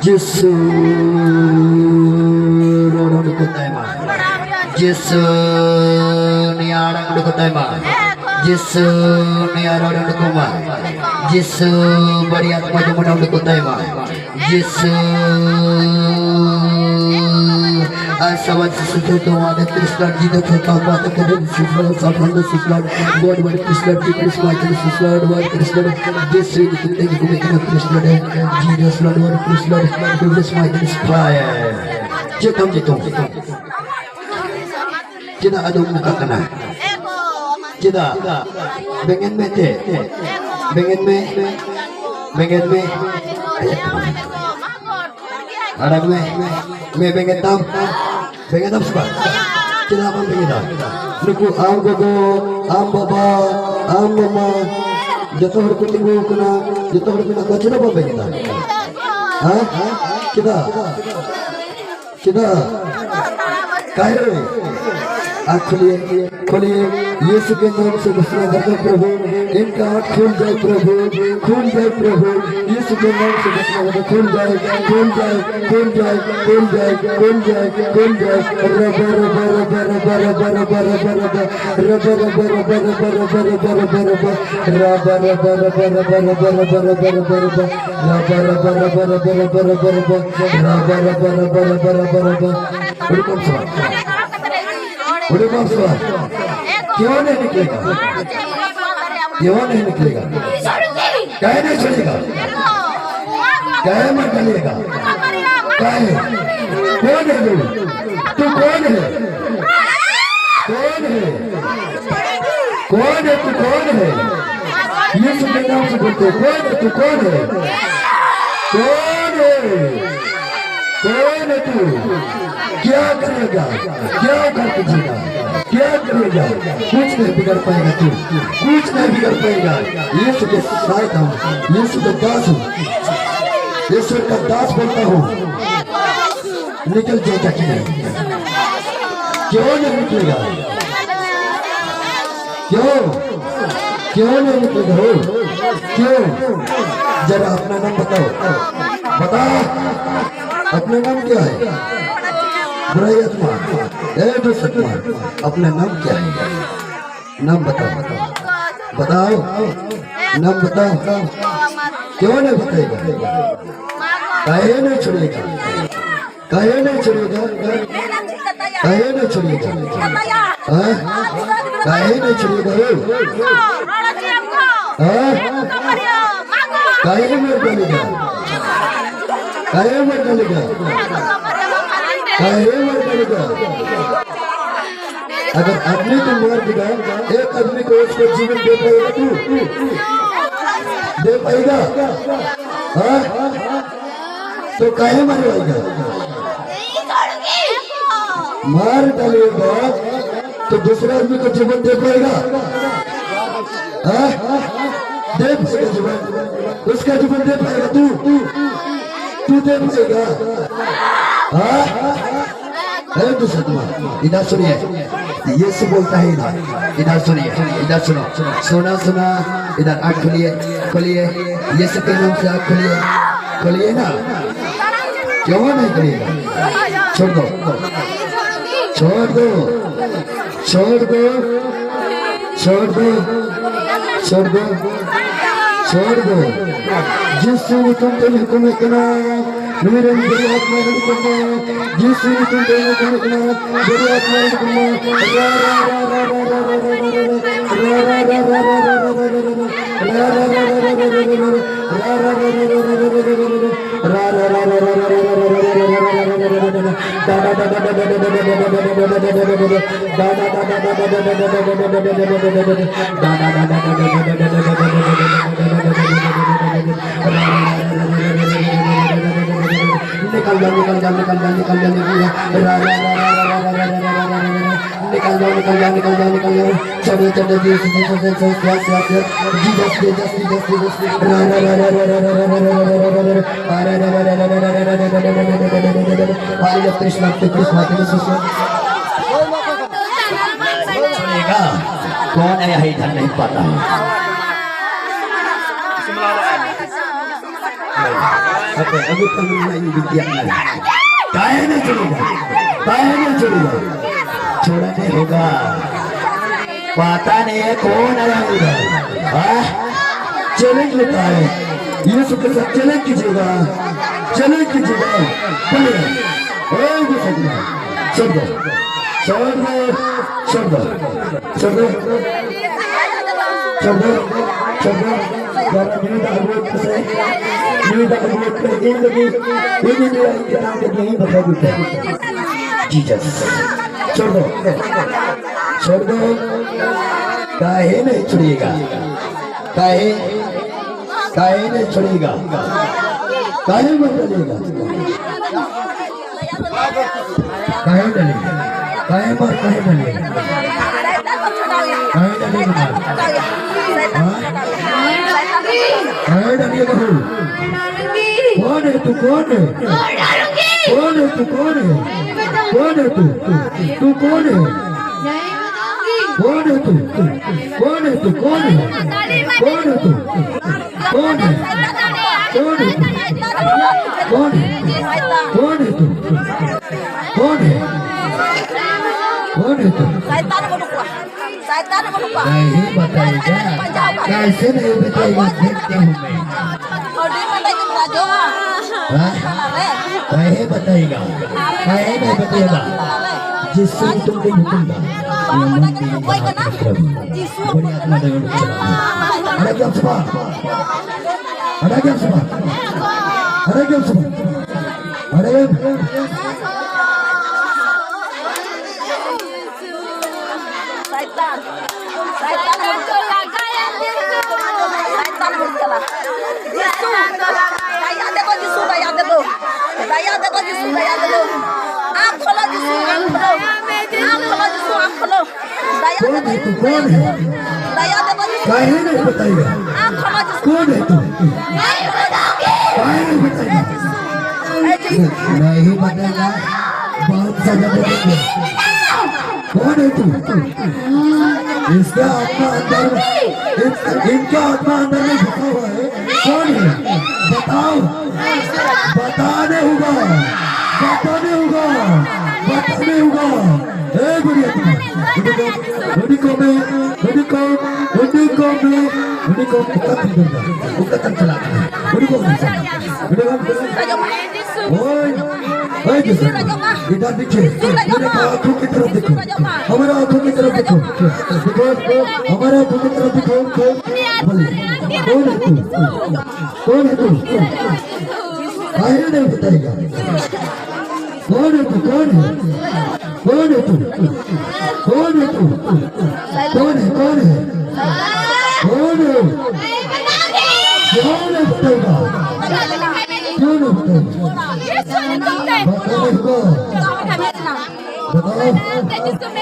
Yesu Rodon Kutema Yesu Niara Kutema Yesu Niara Kutema Yesu Bariat Majumuna Kutema Yesu Asawan sesuatu ada Kristus tidak tertawa terkadang sesuatu sabanda sesuatu buat Kristus di Kristus macam sesuatu buat Kristus Yesus itu kita gunakan Kristus dan Jesus lalu Kristus Kristus macam supaya jika gitu kita ada muka kena kita pengen mete pengen me ada me pengen tahu sebab kita apa pengen tahu nuku am gogo am baba am mama jatuh hari kutinggu kena jatuh hari kena kita apa pengen tahu kita kaya खोलिए यीशु के नाम से घोषणा करते प्रभु इनका हाथ खुल जाए प्रभु यीशु के नाम से घोषणा करते खुल जाए बड़े बाप सवाल क्यों नहीं निकलेगा काहे नहीं चलेगा काहे मत चलेगा काहे कौन है तू कौन है तू कौन है यीशु के नाम से बोलते तू कौन है तू क्या करेगा कुछ नहीं बिगड़ पाएगा तू यीशु के साथ हूँ यीशु का दास हूँ ईश्वर का दास बोलता हूँ निकल जाएगा कि नहीं क्यों नहीं निकलेगा क्यों नहीं निकलेगा क्यों जरा अपना नाम बताओ अपना नाम क्या है बुराई आत्मा अपना नाम क्या है नाम बताओ क्यों नहीं बताएगा काहे नहीं छोड़ेगा काहे नहीं छोड़ेगा काहे नहीं छोड़ेगा काहे नहीं छोड़ेगा अगर आदमी को मार देगा एक आदमी को उसको जीवन दे पाएगा तू दे पाएगा तो काहे मारेगा मार डालेगा तो दूसरे आदमी को जीवन दे पाएगा दे पाएगा जीवन उसका जीवन दे पाएगा तू दे पाएगा इधर सुनिए यीशु बोलता है इधर सुनिए इधर सुनो सुना इधर आँख खोलिए यीशु के नाम से आँख खोलिए ना क्यों नहीं खोलिएगा छोड़ दो जिससे तुम हुक्म करना मेरे बड़ी आत्मा करना जिससे तुम हुक्म करना बड़ी आत्मा निकल जाओ चलो कौन है यही इधर नहीं पता है Apa? Aku tahu lagi bikin mana. काहे नहीं छोड़ेगा, काहे नहीं छोड़ेगा, छोड़ने होगा, पता नहीं है कौन आया उधर, हाँ, चैलेंज लेता है, ये सब के साथ चैलेंज कीजिएगा, बोलिए, एक दूसरे छोड़ दो, जरा मिनट अगुवट से इन लगी इनके नाम के नहीं बता देते जीसस छोड़ दो काहे नहीं छोड़िएगा काहे नहीं छोड़िएगा काहे मत डलेगा काहे डलेगा काहे डलेगा कौन है तू कौन है तू कौन है तू कौन है नहीं बताएगा कैसे नहीं बताएगा देखते हूँ मैं नहीं बताएगा जिससे तुम नहीं हुकूंगा बड़ी आत्मा देवल अरे क्या सुबह दया दे आँख खोलो कौन है तू काहे नहीं बताएगा कौन है तू काहे नहीं बताएगा नहीं बताएगा बहुत सजा देंगे कौन है तू इनका आत्मा अंदर में घुसा हुआ है कौन है बताओ बताने होगा इधर देखिए मेरे आंखों की तरफ देखो हमारा आंखों की तरफ देखो हमारा आंखों की तरफ देखो बोलिए कौन है तू काहे नहीं बताएगा कौन है तू कौन है बताएगा बताओ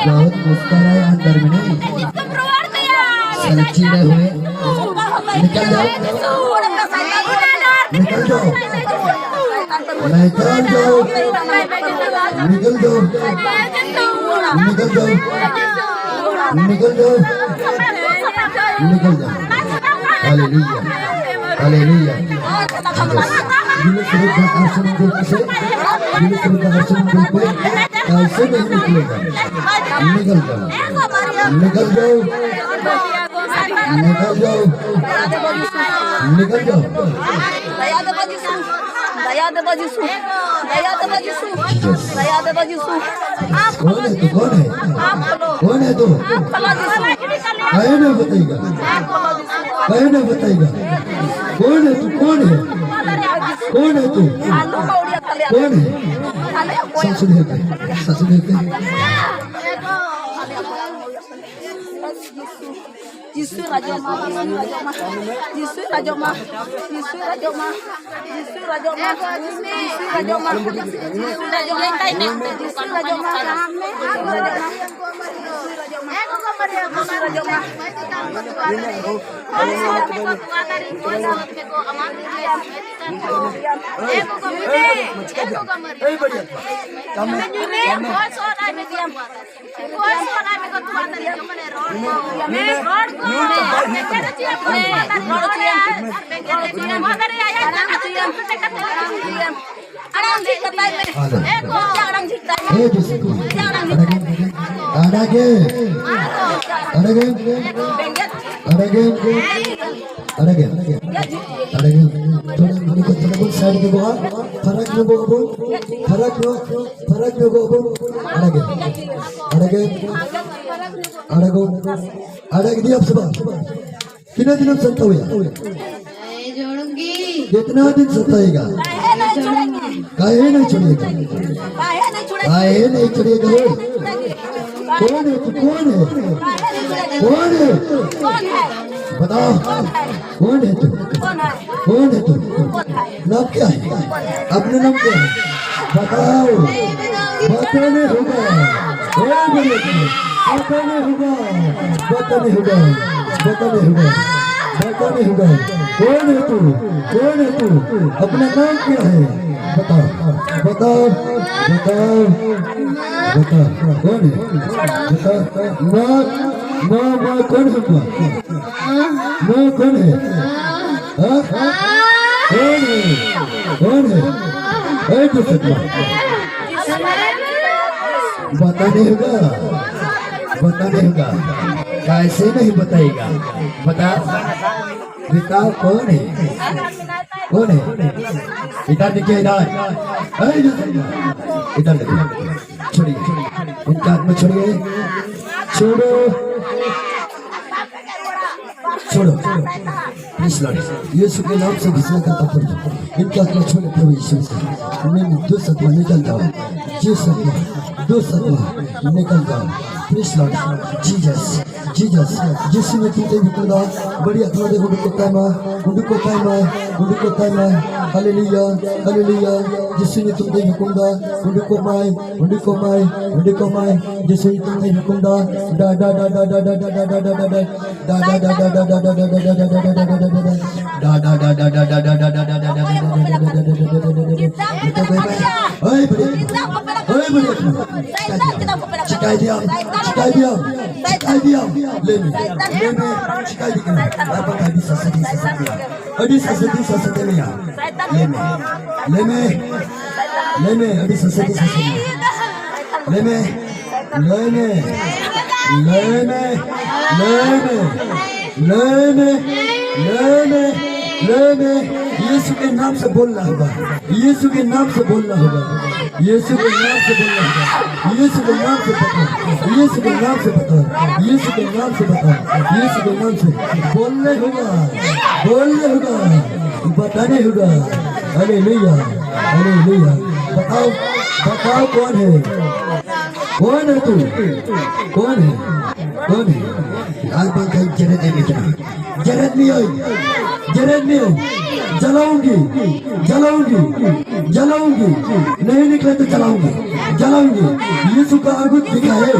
बहुत मुस्कुराए अंदर में नहीं चिड़े हुए निकल जाओ हालेलुया कैसे नहीं निकलेगा निकल जाओ कौन है तू काहे नहीं बताएगा कौन है तू कौन है तू ससुर है Jisu Raja Ma, Jisu Raja Ma, Jisu Raja Ma, Jisu Raja Ma, Jisu Raja Ma, Jisu Raja Ma, Jisu Raja Ma, Jisu Raja Ma, Jisu Raja Ma, कितना दिन सत्ता हुआ? कितना दिन सताएगा? काहे नहीं छोड़ेगा? काहे नहीं छोड़ेगा? कौन है तू? कौन है? कौन है? बताओ कौन है तू? कौन है तू? नाम क्या है? अपने नाम क्या है? बताओ। बताने होगा, बताने होगा, बताने होगा, बताने होगा, बताने होगा। कौन है तू? कौन है तू? अपना नाम क्या है? बताओ, बताओ, बताओ, बताओ। कौन है? बताओ। माँ, माँ, माँ कौन है? माँ कौन है? हाँ? कौन है? कौन है? तो बताने होगा, बताने होगा। कैसे नहीं बताएगा? बता, बताओ कौन है? कौन है? इधर देखिए, इधर, इधर देखिए। छोड़िए, उनका हाथ में छोड़िए, छोड़ो, छोड़ो, प्लीज लॉर्ड, यीशु के नाम से घुसना करता पड़े। इनका हाथ में छोड़े प्रभु यीशु से। मैं दो सत्मा निकल जाओ, जीसस सत्मा, दो सत्मा निकल जाओ। प्लीज लॉर्ड जीसस, जीसस, जिससे मैं तुझे निकलदा बड़ी आत्मा दे उनको कायमा, उनको कायमा, उनको कायमा। Hallelujah, hallelujah. जिससे मैं तुझे निकलदा उनको माय, उनको माय, उनको माय। जिससे मैं तुझे निकलदा डा डा डा डा डा डा डा डा डा डा डा डा डा डा डा डा डा डा डा यीशु के नाम से बोलना होगा, यीशु के नाम से बोलना होगा, यीशु के नाम से बोलना होगा, यीशु के नाम से बता, यीशु के नाम से बता, यीशु के नाम से बता, यीशु के नाम से बोलने होगा, बोलने होगा, बताने होगा। Hallelujah, hallelujah. बताओ, बताओ कौन है? कौन है तू? कौन है? कौन है? आज बात कहीं जरूरत है बेटा, जरूरत नहीं है, जरूरत नहीं है। जलाऊंगी, जलाऊंगी, जलाऊंगी, नहीं निकले तो जलाऊंगी, जलाऊंगी। यीशु का आगुत दिखा है,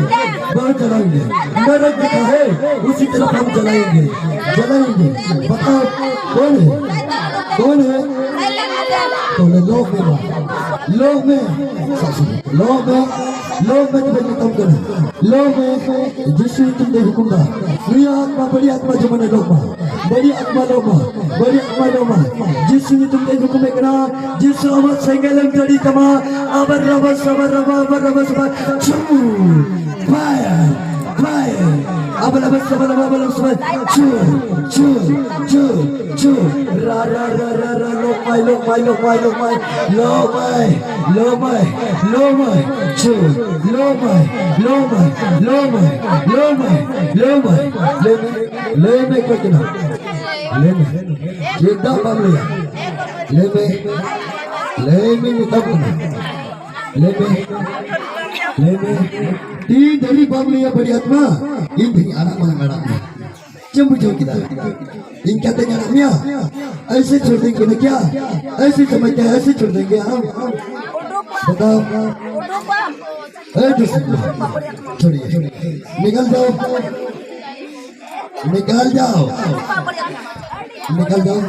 बहुत जलाएंगे। नरक दिखा है, उसी तरफ हम जलाएंगे, जलाएंगे। बताओ कौन है? कौन है? कौन है? लोग में, लोग में, लोग में, लोग में तुम्हें खत्म करना, लोग में जिससे तुमने हुक्म दा। आत्मा, बड़ी आत्मा जो मैंने लोग में, बड़ी आत्मा लोग में, बड़ी आत्मा लोग में, जिससे तुमने हुक्म करा, जिस अमर संगलम जड़ी तमा, अबर रबस, अबर रबा, अबर रबस, छू, फायर, फायर, अबर रबस, अबर रबा, अबर रबस, छू, छू, छू, छू, रा रा रा रा रा, लोग माय, लोग माय, लोग माय, लोग माय, लोग माय, लोग माय, लोग माय, छू, लोग माय, लोग माय, लोग माय, लोग माय, लोग माय, ले में करना, ले में, ये दाम लिया, ले में निकाल करना, ले में तीन धरी बाम लिया बड़ी आत्मा, इन धरी आराम आराम में, जम्बू जो किधर, इन क्या तक आराम या, ऐसे छोड़ देंगे ना क्या? ऐसे समझते हैं, ऐसे छोड़ देंगे हम? बताओ, छोड़िए निकल जाओ निकल जाओ निकल जाओ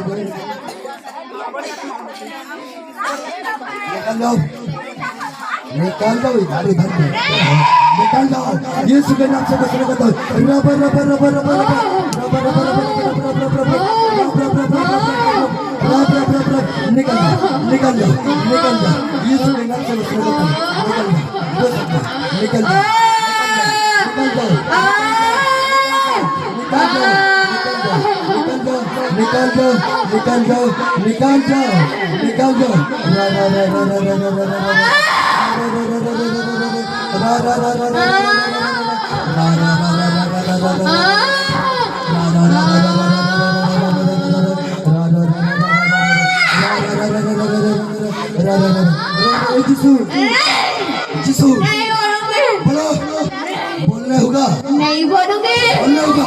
निकल जाओ निकल जाओ इधर इधर निकल जाओ यीशु के नाम से दूसरे को rubber rubber rubber rubber rubber rubber निकल जाओ निकल जाओ निकल जाओ यीशु के नाम से दूसरे को निकल जाओ निकल जाओ निकल जाओ निकल जाओ निकल जाओ निकल जाओ जिसू बोलो बोलने होगा नहीं बोलूंगी बोलने होगा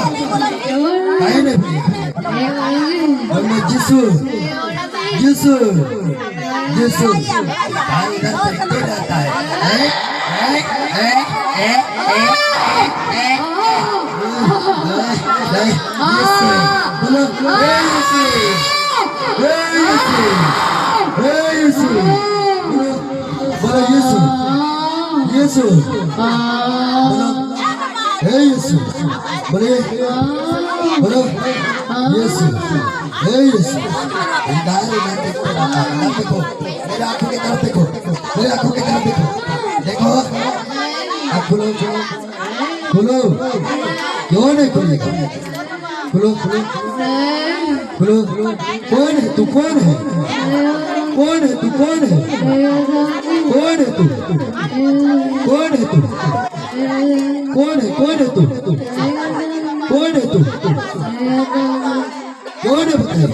काहे नहीं बोलने जिसू जिसू जिसू भाई इधर देखते रहता है बोलो यीशु बोलो यीशु यीशु बोलो हे यीशु बोलिए बोलो यीशु हे यीशु इधर इधर देखो देखो मेरे आंखों की तरफ देखो मेरे आंखों की तरफ देखो देखो अब खोलो खोलो क्यों नहीं खोलेगा खोलो खोलो खोलो कौन है तू कौन है कौन है तू कौन है कौन है तू कौन है तू कौन है कौन है तू कौन है तू कौन है बताइए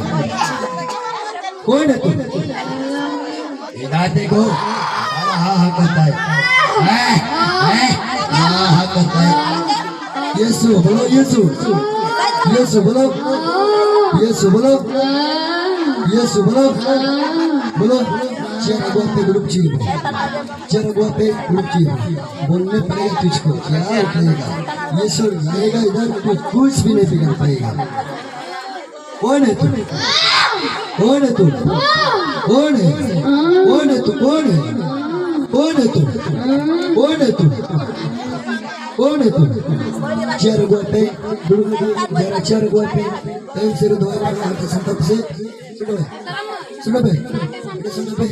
कौन है तू इधर देखो हाँ हाँ करता है हाँ करता है यीशु बोलो यीशु यीशु बोलो यीशु बोलो यीशु बोलो बोलो चेहरा गुआ पे ग्रुप चाहिए चेहरा गुआ पे ग्रुप चाहिए बोलने पड़ेगा तुझको क्या उठेगा यीशु रहेगा इधर तो कुछ भी नहीं बिगड़ पाएगा कौन है तू कौन है तू कौन है कौन है तू कौन है कौन है तू कौन है तू कौन है तू चेहरा गुआ पे ग्रुप जरा चेहरा गुआ पे टाइम से दो सुनो बे सुनो बे